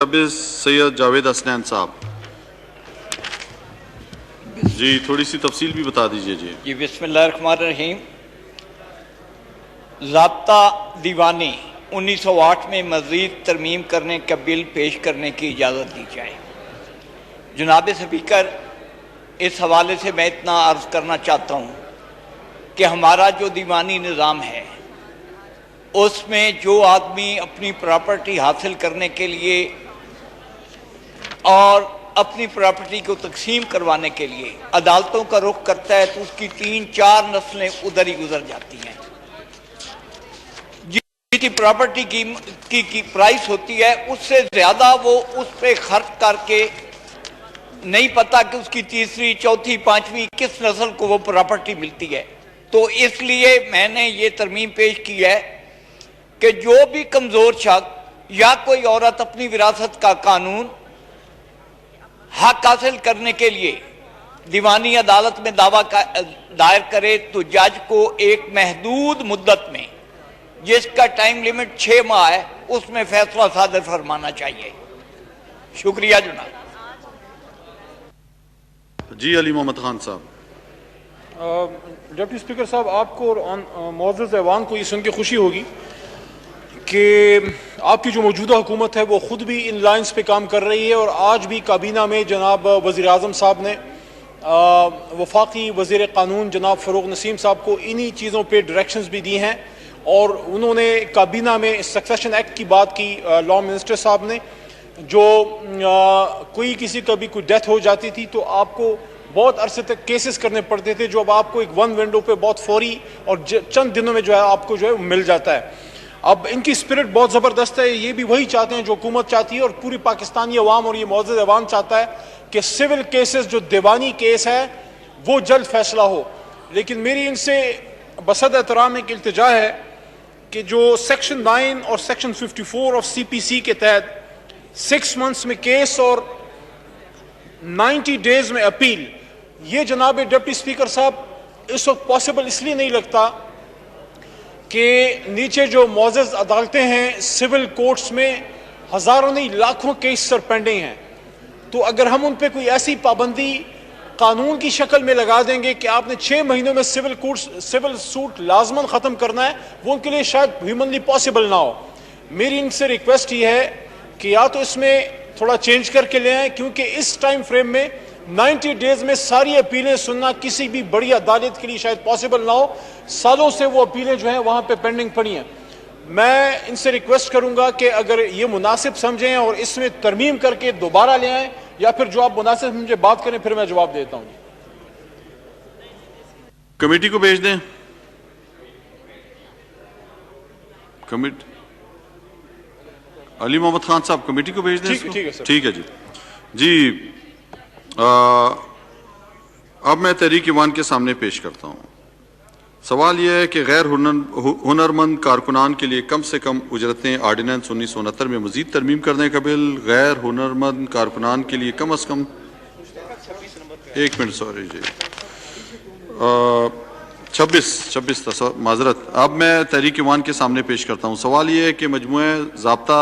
सैयद जावेद हसनैन साहब जी, थोड़ी सी तफसील भी बता दीजिए जी। बिस्मिल्लाहिर्रहमानिर्रहीम। ज़ाब्ता दीवानी 1908 में मज़ीद तरमीम करने का बिल पेश करने की इजाज़त दी जाए। जनाब स्पीकर, इस हवाले से मैं इतना अर्ज़ करना चाहता हूँ कि हमारा जो दीवानी निज़ाम है उसमें जो आदमी अपनी प्रॉपर्टी हासिल करने के लिए और अपनी प्रॉपर्टी को तकसीम करवाने के लिए अदालतों का रुख करता है तो उसकी 3-4 नस्लें उधर ही गुजर जाती हैं। जितनी प्रॉपर्टी की प्राइस होती है उससे ज़्यादा वो उस पर खर्च करके नहीं पता कि उसकी तीसरी, चौथी, पांचवी किस नस्ल को वो प्रॉपर्टी मिलती है। तो इसलिए मैंने ये तरमीम पेश की है कि जो भी कमज़ोर शख्स या कोई औरत अपनी विरासत का कानून हक हासिल करने के लिए दीवानी अदालत में दावा दायर करे तो जज को एक महदूद मुद्दत में, जिसका टाइम लिमिट 6 माह है, उसमें फैसला सादर फरमाना चाहिए। शुक्रिया जनाब। जी, अली मोहम्मद खान साहब। डिप्टी स्पीकर साहब, आपको और मोअज़्ज़ज़ ऐवान को ये सुन के खुशी होगी कि आपकी जो मौजूदा हुकूमत है वो ख़ुद भी इन लाइन्स पे काम कर रही है और आज भी काबीना में जनाब वज़ीर आज़म साहब ने वफाकी वज़ीर क़ानून जनाब फ़रूग़ नसीम साहब को इन्हीं चीज़ों पे डायरेक्शंस भी दी हैं और उन्होंने काबीना में सक्सेशन एक्ट की बात की। लॉ मिनिस्टर साहब ने जो कोई किसी का भी कोई डेथ हो जाती थी तो आपको बहुत अरसे तक केसेस करने पड़ते थे, जो अब आपको एक वन विंडो पे बहुत फौरी और चंद दिनों में जो है आपको जो है मिल जाता है। अब इनकी स्पिरिट बहुत ज़बरदस्त है, ये भी वही चाहते हैं जो हुकूमत चाहती है और पूरी पाकिस्तानी अवाम और ये मुअज़्ज़ज़ ऐवान चाहता है कि सिविल केसेस जो दीवानी केस है वो जल्द फैसला हो। लेकिन मेरी इनसे बसद एहतराम एक इल्तिजा है कि जो सेक्शन 9 और सेक्शन 54 ऑफ CPC के तहत 6 मंथ्स में केस और 90 डेज में अपील, ये जनाब डिप्टी स्पीकर साहब इस वक्त पॉसिबल इसलिए नहीं लगता कि नीचे जो मुअज़्ज़ज़ अदालतें हैं सिविल कोर्ट्स में हज़ारों नहीं लाखों केस सर पेंडिंग हैं। तो अगर हम उन पे कोई ऐसी पाबंदी कानून की शक्ल में लगा देंगे कि आपने 6 महीनों में सिविल सूट लाजमन ख़त्म करना है, वो उनके लिए शायद ह्यूमनली पॉसिबल ना हो। मेरी इनसे रिक्वेस्ट ये है कि या तो इसमें थोड़ा चेंज करके ले आएँ, क्योंकि इस टाइम फ्रेम में 90 डेज में सारी अपीलें सुनना किसी भी बड़ी अदालत के लिए शायद पॉसिबल ना हो। सालों से वो अपीलें जो हैं वहाँ पे पेंडिंग पड़ी हैं। मैं इनसे रिक्वेस्ट करूँगा कि अगर ये मुनासिब समझें और इसमें तरमीम करके दोबारा ले आएँ, या फिर जो आप मुनासिब मुझे बात करें फिर मैं जवाब देता हूँ। कमेटी को भेज दें। कमेटी अली मोहम्मद खान साहब कमेटी को भेज दें। ठीक है सर। ठीक है जी। अब मैं तहरीक ईवान के सामने पेश करता हूँ। सवाल यह है कि गैर हुनरमंद कारकुनान के लिए कम से कम उजरतें आर्डिनेंस 1969 में मजीद तरमीम करने का बिल। गैर हुनरमंद कारकुनान के लिए कम अज़ कम 1 मिनट, सॉरी जी, 26 माजरत। अब मैं तहरीक ईवान के सामने पेश करता हूँ। सवाल यह है कि मजमूए ज़ाब्ता